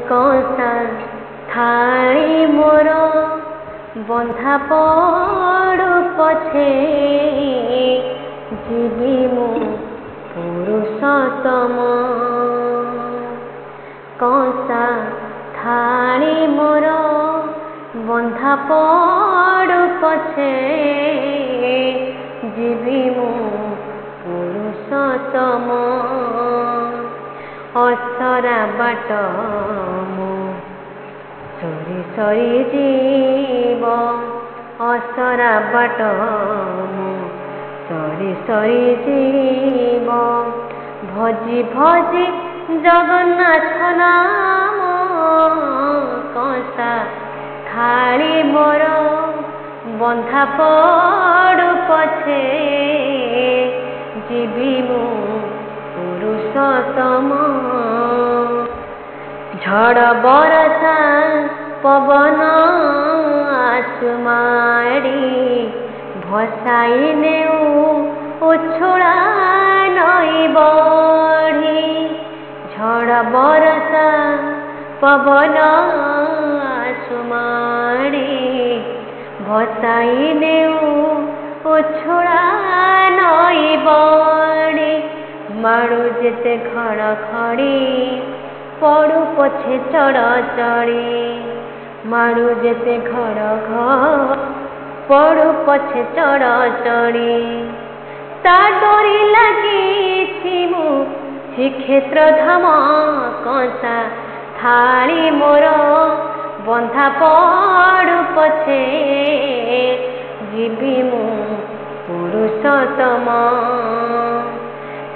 कंसा थाली मोर बंधा पड़ू पछे जीवी मु पुरुषोत्तम। कंसा थाली मोर बंधा पड़ू पछे जीवी मु पुरुषोत्तम। असरा बाट मु सरी सरी जीव असरा बाट मु सरी सरी जीव भजी भजी जगन्नाथ नाम। कंसा थाली मोर बंधा पड़ू पछे जीवी मु पुरुषोत्तम। झड़ बरसा पवन आसुमाड़ी भसाई नेऊ उछुड़ा नई बढ़ी। झड़ बरसा पवन आसुमाड़ी भसाई नेऊ उछुड़ा नई बढ़ी। माड़ू जेते खड़ खड़ी पड़ू पछे चढ़ चढ़ी। माड़ू जेते खड़ खड़ पड़ू पछे चढ़ चढ़ी। ता डोरी लगी मु श्रीक्षेत्र धाम। कंसा थाली मोर बंधा पड़ू पछे जीवी मु पुरुषोत्तम।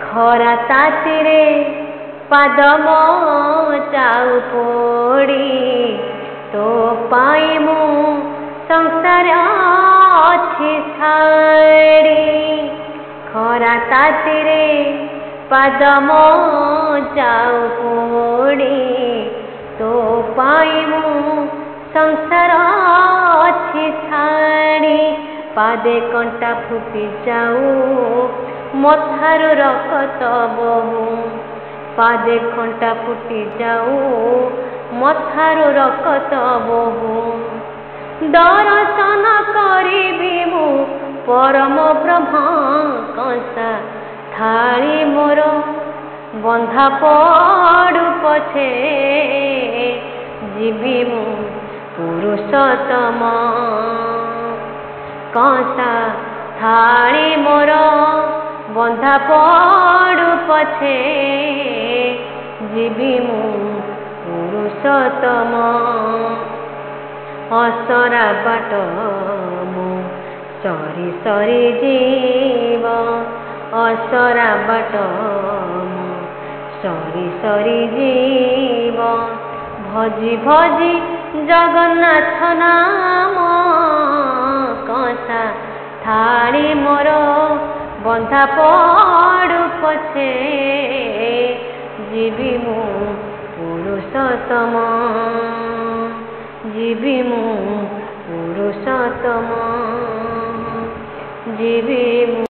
खरा तातीरे पाद चाऊ पोड़ी तो पाई मु संसार अच्छी छाड़ी। खरा तातीरे पाद चाऊ पोड़ी तो पाई मु संसार अच्छी छाड़ी। पादे कंटा फुटी जाऊ मथारू रखत बहु। पादे कंटा फुटी जाऊ मथारू रखत बहु। दर्शन करिबी मु परम ब्रह्म। कंसा थाली मोर बंधा पड़ू पछे जीवी मु पुरुषोत्तम। कंसा थाली मोर बंधा पड़ू पछे जीवी मु पुरुषोत्तम। असरा बाट मु सरी सरी जीव असरा बाट मु सरी सरी जीव भजी भजी जगन्नाथ नाम। कंसा थाली मोर बंधा पड़ू पछे जीवी मु पुरुषोत्तम। जीवी मु पुरुषोत्तम जीवी मु।